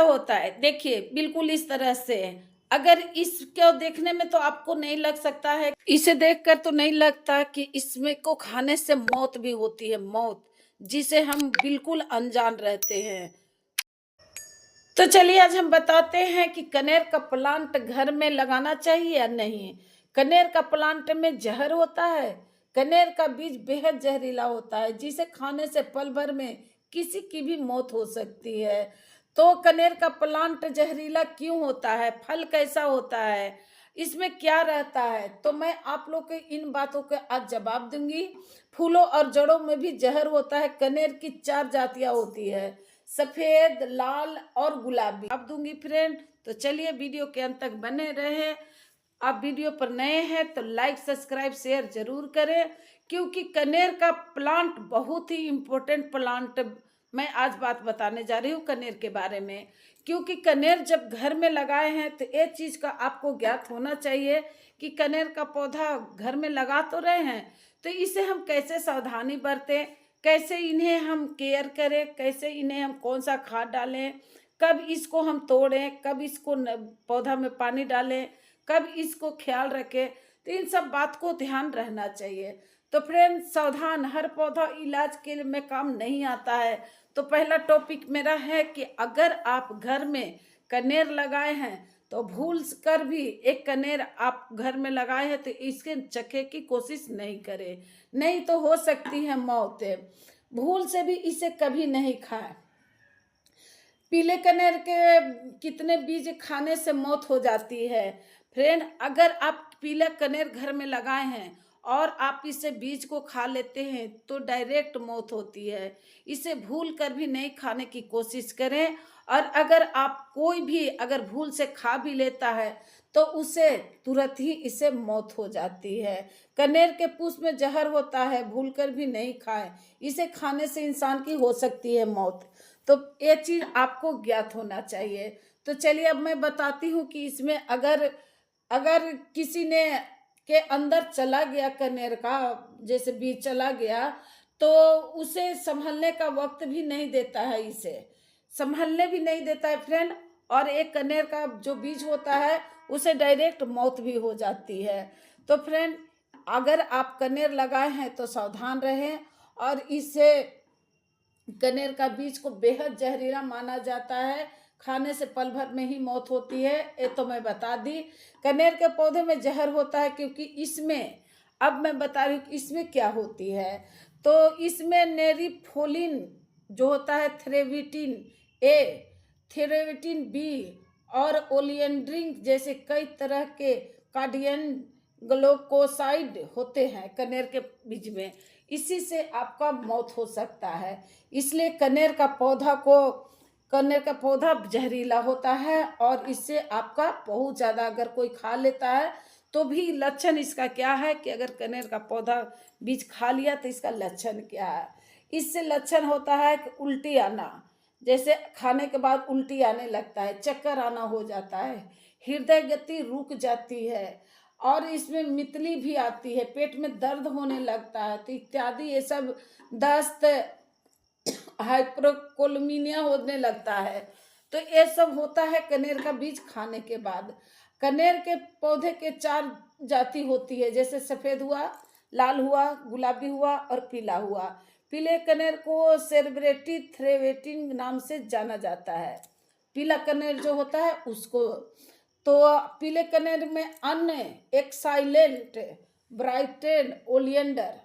होता है, देखिए बिल्कुल इस तरह से। अगर इसको देखने में तो आपको नहीं लग सकता है, इसे देखकर तो नहीं लगता कि इसमें को खाने से मौत भी होती है, मौत जिसे हम बिल्कुल अनजान रहते हैं। तो चलिए आज हम बताते हैं कि कनेर का प्लांट घर में लगाना चाहिए या नहीं। कनेर का प्लांट में जहर होता है। कनेर का बीज बेहद जहरीला होता है, जिसे खाने से पल भर में किसी की भी मौत हो सकती है। तो कनेर का प्लांट जहरीला क्यों होता है, फल कैसा होता है, इसमें क्या रहता है, तो मैं आप लोग के इन बातों के आज जवाब दूंगी। फूलों और जड़ों में भी जहर होता है। कनेर की 4 जातियां होती है, सफेद, लाल और गुलाबी आप दूंगी फ्रेंड। तो चलिए वीडियो के अंत तक बने रहे। आप वीडियो पर नए हैं तो लाइक सब्सक्राइब शेयर जरूर करें, क्योंकि कनेर का प्लांट बहुत ही इम्पोर्टेंट प्लांट मैं आज बात बताने जा रही हूँ कनेर के बारे में। क्योंकि कनेर जब घर में लगाए हैं तो एक चीज का आपको ज्ञात होना चाहिए कि कनेर का पौधा घर में लगा तो रहे हैं, तो इसे हम कैसे सावधानी बरतें, कैसे इन्हें हम केयर करें, कैसे इन्हें हम कौन सा खाद डालें, कब इसको हम तोड़ें, कब इसको पौधा में पानी डालें, कब इसको ख्याल रखें, तो इन सब बात को ध्यान रहना चाहिए। तो फ्रेंड सावधान, हर पौधा इलाज के लिए में काम नहीं आता है। तो पहला टॉपिक मेरा है कि अगर आप घर में कनेर लगाए हैं तो भूल कर भी एक कनेर आप घर में लगाए हैं तो इसके चखे की कोशिश नहीं करें, नहीं तो हो सकती है मौत। भूल से भी इसे कभी नहीं खाएं। पीले कनेर के कितने बीज खाने से मौत हो जाती है फ्रेंड। अगर आप पीला कनेर घर में लगाए हैं और आप इसे बीज को खा लेते हैं तो डायरेक्ट मौत होती है। इसे भूल कर भी नहीं खाने की कोशिश करें। और अगर आप कोई भी अगर भूल से खा भी लेता है तो उसे तुरंत ही इसे मौत हो जाती है। कनेर के पुष्प में जहर होता है, भूल कर भी नहीं खाएं, इसे खाने से इंसान की हो सकती है मौत। तो ये चीज आपको ज्ञात होना चाहिए। तो चलिए अब मैं बताती हूँ कि इसमें अगर अगर किसी ने के अंदर चला गया कनेर का जैसे बीज चला गया तो उसे संभलने का वक्त भी नहीं देता है, इसे संभलने भी नहीं देता है फ्रेंड। और एक कनेर का जो बीज होता है उसे डायरेक्ट मौत भी हो जाती है। तो फ्रेंड अगर आप कनेर लगाए हैं तो सावधान रहें। और इसे कनेर का बीज को बेहद जहरीला माना जाता है, खाने से पल भर में ही मौत होती है, ये तो मैं बता दी। कनेर के पौधे में जहर होता है क्योंकि इसमें, अब मैं बता रही हूँ कि इसमें क्या होती है। तो इसमें नेरिफोलिन जो होता है, थ्रेविटिन ए, थ्रेविटिन बी और ओलियंड्रिंग जैसे कई तरह के कार्डियन ग्लूकोसाइड होते हैं कनेर के बीज में। इसी से आपका मौत हो सकता है। इसलिए कनेर का पौधा जहरीला होता है और इससे आपका बहुत ज़्यादा अगर कोई खा लेता है तो भी लक्षण इसका क्या है कि अगर कनेर का पौधा बीज खा लिया तो इसका लक्षण क्या है। इससे लक्षण होता है कि उल्टी आना, जैसे खाने के बाद उल्टी आने लगता है, चक्कर आना हो जाता है, हृदय गति रुक जाती है और इसमें मितली भी आती है, पेट में दर्द होने लगता है, तो इत्यादि ये सब, दस्त, हाइपरकोलमीनिया होने लगता है। तो ये सब होता है कनेर का बीज खाने के बाद। कनेर के पौधे के 4 जाति होती है, जैसे सफेद हुआ, लाल हुआ, गुलाबी हुआ और पीला हुआ। पीले कनेर को सेरेब्रेटी थ्रेवेटिन नाम से जाना जाता है, पीला कनेर जो होता है उसको। तो पीले कनेर में अन्य एक्साइलेंट, ब्राइटेन, ओलियंडर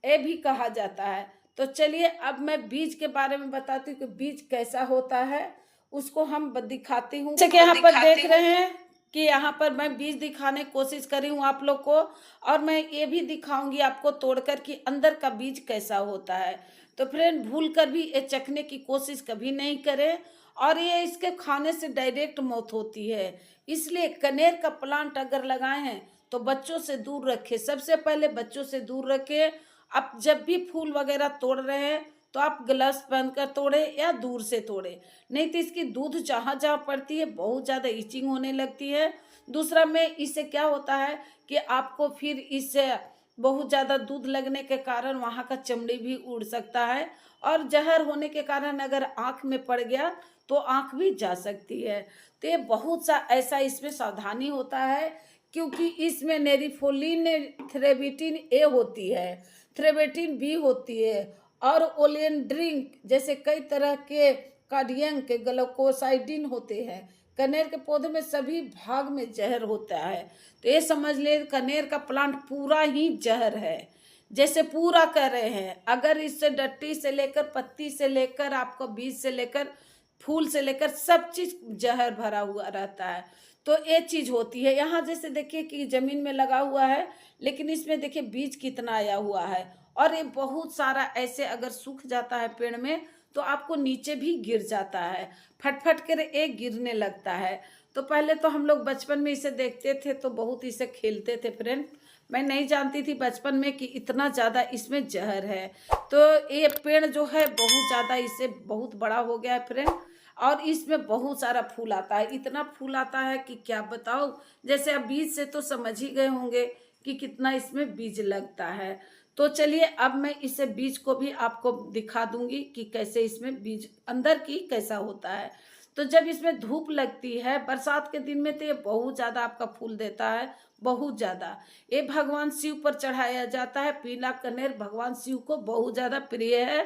ये भी कहा जाता है। तो चलिए अब मैं बीज के बारे में बताती हूँ कि बीज कैसा होता है, उसको हम दिखाती हूँ। जैसे कि यहाँ पर देख रहे हैं कि यहाँ पर मैं बीज दिखाने की कोशिश करी हूँ आप लोग को, और मैं ये भी दिखाऊंगी आपको तोड़कर कि अंदर का बीज कैसा होता है। तो फ्रेंड भूल कर भी ये चखने की कोशिश कभी नहीं करें, और ये इसके खाने से डायरेक्ट मौत होती है। इसलिए कनेर का प्लांट अगर लगाए हैं तो बच्चों से दूर रखें, सबसे पहले बच्चों से दूर रखें। आप जब भी फूल वगैरह तोड़ रहे हैं तो आप ग्लव्स पहन कर तोड़े या दूर से तोड़े, नहीं तो इसकी दूध जहाँ जहाँ पड़ती है बहुत ज़्यादा इचिंग होने लगती है। दूसरा में इससे क्या होता है कि आपको फिर इससे बहुत ज़्यादा दूध लगने के कारण वहाँ का चमड़ी भी उड़ सकता है और जहर होने के कारण अगर आँख में पड़ गया तो आँख भी जा सकती है। तो ये बहुत सा ऐसा इसमें सावधानी होता है, क्योंकि इसमें नेरिफोलिन, थ्रेबिटिन ए होती है, थ्रेबिटिन बी होती है, और ओलियंड्रिंक जैसे कई तरह के कार्डियन के ग्लूकोसाइडिन होते हैं। कनेर के पौधे में सभी भाग में जहर होता है। तो ये समझ ले कनेर का प्लांट पूरा ही जहर है, जैसे पूरा कर रहे हैं। अगर इससे डट्टी से लेकर, पत्ती से लेकर, आपको बीज से लेकर, फूल से लेकर सब चीज जहर भरा हुआ रहता है। तो ये चीज होती है। यहाँ जैसे देखिए कि जमीन में लगा हुआ है, लेकिन इसमें देखिए बीज कितना आया हुआ है, और ये बहुत सारा ऐसे अगर सूख जाता है पेड़ में तो आपको नीचे भी गिर जाता है, फट फट कर एक गिरने लगता है। तो पहले तो हम लोग बचपन में इसे देखते थे तो बहुत इसे खेलते थे फ्रेंड। मैं नहीं जानती थी बचपन में कि इतना ज़्यादा इसमें जहर है। तो ये पेड़ जो है बहुत ज़्यादा इससे बहुत बड़ा हो गया है फ्रेंड, और इसमें बहुत सारा फूल आता है, इतना फूल आता है कि क्या बताओ। जैसे अब बीज से तो समझ ही गए होंगे कि कितना इसमें बीज लगता है। तो चलिए अब मैं इसे बीज को भी आपको दिखा दूंगी कि कैसे इसमें बीज अंदर की कैसा होता है। तो जब इसमें धूप लगती है बरसात के दिन में तो ये बहुत ज़्यादा आपका फूल देता है, बहुत ज़्यादा। ये भगवान शिव पर चढ़ाया जाता है। पीला कनेर भगवान शिव को बहुत ज़्यादा प्रिय है,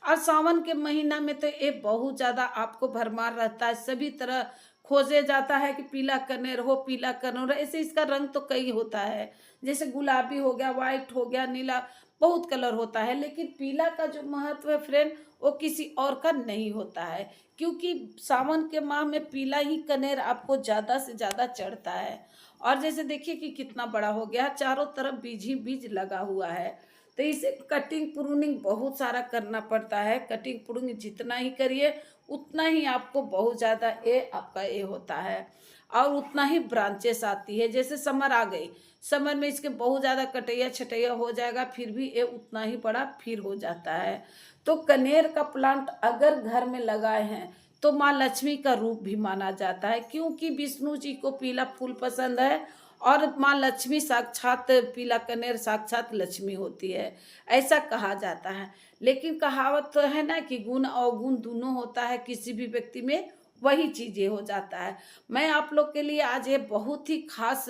और सावन के महीना में तो ये बहुत ज़्यादा आपको भरमार रहता है। सभी तरह खोजे जाता है कि पीला कनेर हो, पीला कनेर हो। ऐसे इसका रंग तो कई होता है, जैसे गुलाबी हो गया, वाइट हो गया, नीला, बहुत कलर होता है। लेकिन पीला का जो महत्व है फ्रेंड वो किसी और का नहीं होता है, क्योंकि सावन के माह में पीला ही कनेर आपको ज़्यादा से ज़्यादा चढ़ता है। और जैसे देखिए कि कितना बड़ा हो गया, चारों तरफ बीज ही बीज लगा हुआ है। तो इसे कटिंग प्रूनिंग बहुत सारा करना पड़ता है। कटिंग प्रूनिंग जितना ही करिए उतना ही आपको बहुत ज़्यादा ये आपका ये होता है, और उतना ही ब्रांचेस आती है। जैसे समर आ गई, समर में इसके बहुत ज़्यादा कटैया छटैया हो जाएगा, फिर भी ये उतना ही बड़ा फिर हो जाता है। तो कनेर का प्लांट अगर घर में लगाए हैं तो माँ लक्ष्मी का रूप भी माना जाता है, क्योंकि विष्णु जी को पीला फूल पसंद है, और माँ लक्ष्मी साक्षात, पीला कनेर साक्षात लक्ष्मी होती है, ऐसा कहा जाता है। लेकिन कहावत तो है ना कि गुण अवगुण दोनों होता है, किसी भी व्यक्ति में वही चीज ये हो जाता है। मैं आप लोग के लिए आज ये बहुत ही खास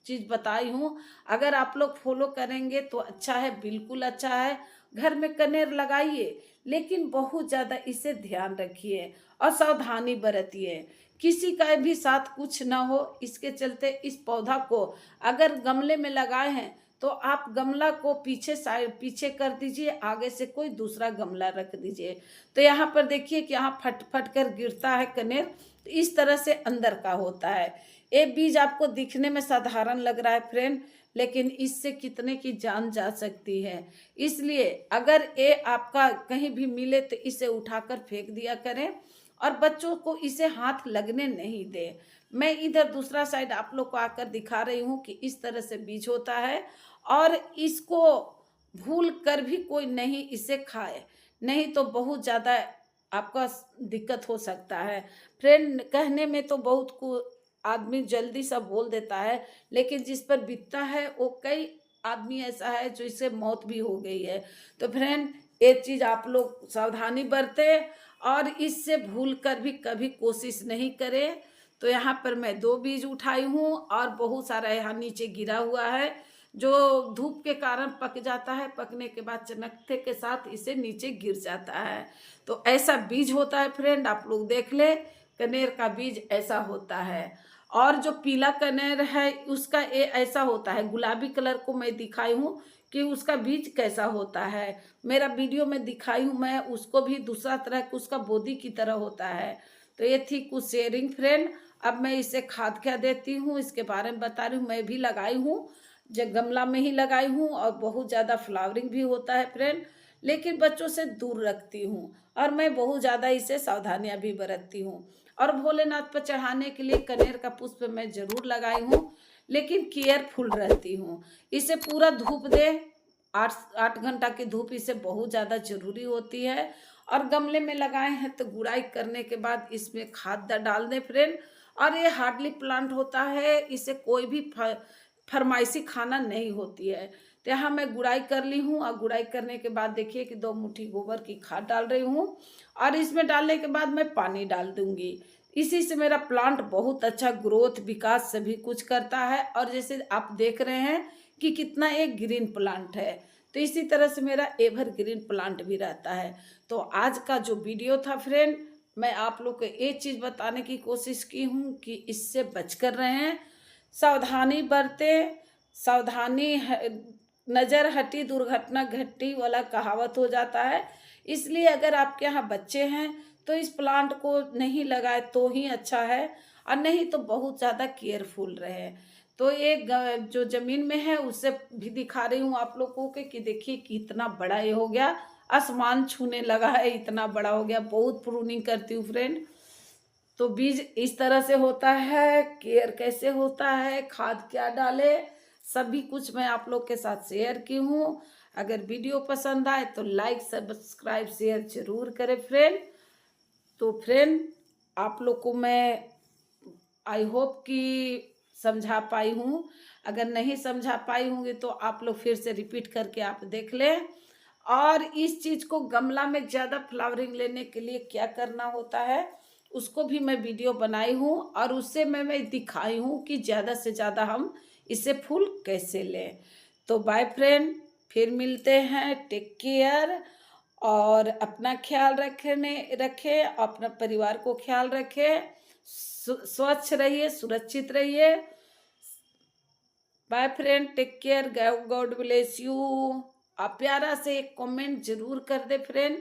चीज बताई हूँ। अगर आप लोग फॉलो करेंगे तो अच्छा है, बिल्कुल अच्छा है। घर में कनेर लगाइए, लेकिन बहुत ज्यादा इसे ध्यान रखिए और सावधानी बरतिए, किसी का भी साथ कुछ ना हो। इसके चलते इस पौधा को अगर गमले में लगाए हैं तो आप गमला को पीछे साइड पीछे कर दीजिए, आगे से कोई दूसरा गमला रख दीजिए। तो यहाँ पर देखिए कि यहाँ फट फट कर गिरता है कनेर, तो इस तरह से अंदर का होता है। ये बीज आपको दिखने में साधारण लग रहा है फ्रेंड, लेकिन इससे कितने की जान जा सकती है। इसलिए अगर ये आपका कहीं भी मिले तो इसे उठाकर फेंक दिया करें, और बच्चों को इसे हाथ लगने नहीं दे। मैं इधर दूसरा साइड आप लोग को आकर दिखा रही हूँ कि इस तरह से बीज होता है, और इसको भूल कर भी कोई नहीं इसे खाए, नहीं तो बहुत ज़्यादा आपका दिक्कत हो सकता है। फ्रेंड कहने में तो बहुत आदमी जल्दी सब बोल देता है, लेकिन जिस पर बीतता है वो कई आदमी ऐसा है जो इससे मौत भी हो गई है। तो फ्रेंड एक चीज़ आप लोग सावधानी बरते, और इससे भूल कर भी कभी कोशिश नहीं करें। तो यहाँ पर मैं 2 बीज उठाई हूँ, और बहुत सारा यहाँ नीचे गिरा हुआ है जो धूप के कारण पक जाता है, पकने के बाद चनकते के साथ इसे नीचे गिर जाता है। तो ऐसा बीज होता है फ्रेंड, आप लोग देख ले, कनेर का बीज ऐसा होता है। और जो पीला कनेर है उसका ये ऐसा होता है, गुलाबी कलर को मैं दिखाई हूँ कि उसका बीज कैसा होता है। मेरा वीडियो में दिखाई हूँ मैं उसको भी, दूसरा तरह का उसका बोदी की तरह होता है। तो ये थी कुछ शेयरिंग फ्रेंड। अब मैं इसे खाद क्या देती हूँ इसके बारे में बता रही हूँ। मैं भी लगाई हूँ, जो गमला में ही लगाई हूँ, और बहुत ज़्यादा फ्लावरिंग भी होता है फ्रेंड, लेकिन बच्चों से दूर रखती हूँ, और मैं बहुत ज़्यादा इसे सावधानियाँ भी बरतती हूँ। और भोलेनाथ पर चढ़ाने के लिए कनेर का पुष्प मैं जरूर लगाई हूँ, लेकिन केयरफुल रहती हूँ। इसे पूरा धूप दे, 8 घंटा की धूप इसे बहुत ज़्यादा जरूरी होती है। और गमले में लगाए हैं तो गुड़ाई करने के बाद इसमें खाद डाल दें फ्रेंड। और ये हार्डली प्लांट होता है, इसे कोई भी फरमाइशी खाना नहीं होती है। तो यहाँ मैं गुड़ाई कर ली हूँ और गुड़ाई करने के बाद देखिए कि 2 मुट्ठी गोबर की खाद डाल रही हूँ और इसमें डालने के बाद मैं पानी डाल दूंगी। इसी से मेरा प्लांट बहुत अच्छा ग्रोथ, विकास सभी कुछ करता है। और जैसे आप देख रहे हैं कि कितना एक ग्रीन प्लांट है, तो इसी तरह से मेरा एवर ग्रीन प्लांट भी रहता है। तो आज का जो वीडियो था फ्रेंड, मैं आप लोग को एक चीज़ बताने की कोशिश की हूँ कि इससे बच कर रहें, सावधानी बरतें। सावधानी नज़र हटी दुर्घटना घटी वाला कहावत हो जाता है। इसलिए अगर आपके यहाँ बच्चे हैं तो इस प्लांट को नहीं लगाए तो ही अच्छा है, और नहीं तो बहुत ज़्यादा केयरफुल रहे। तो एक जो ज़मीन में है उससे भी दिखा रही हूँ आप लोगों को कि देखिए कितना बड़ा ये हो गया, आसमान छूने लगा है, इतना बड़ा हो गया। बहुत प्रूनिंग करती हूँ फ्रेंड। तो बीज इस तरह से होता है, केयर कैसे होता है, खाद क्या डाले, सभी कुछ मैं आप लोग के साथ शेयर की हूँ। अगर वीडियो पसंद आए तो लाइक सब्सक्राइब शेयर जरूर करें फ्रेंड। तो फ्रेंड आप लोग को मैं आई होप कि समझा पाई हूँ। अगर नहीं समझा पाई होंगी तो आप लोग फिर से रिपीट करके आप देख लें। और इस चीज़ को गमला में ज़्यादा फ्लावरिंग लेने के लिए क्या करना होता है उसको भी मैं वीडियो बनाई हूँ, और उससे मैं दिखाई हूँ कि ज़्यादा से ज़्यादा हम इससे फूल कैसे लें। तो बाय फ्रेंड, फिर मिलते हैं। टेक केयर और अपना ख्याल रखें, अपना परिवार को ख्याल रखें, स्वच्छ रहिए, सुरक्षित रहिए। Bye friend, take care, God bless you. आप प्यारा से एक कमेंट जरूर कर दे फ्रेंड,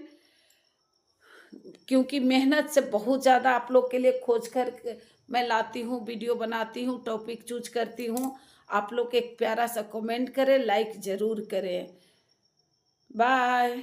क्योंकि मेहनत से बहुत ज़्यादा आप लोग के लिए खोज कर मैं लाती हूँ, वीडियो बनाती हूँ, टॉपिक चूज करती हूँ। आप लोग एक प्यारा सा कमेंट करें, लाइक ज़रूर करें। बाय।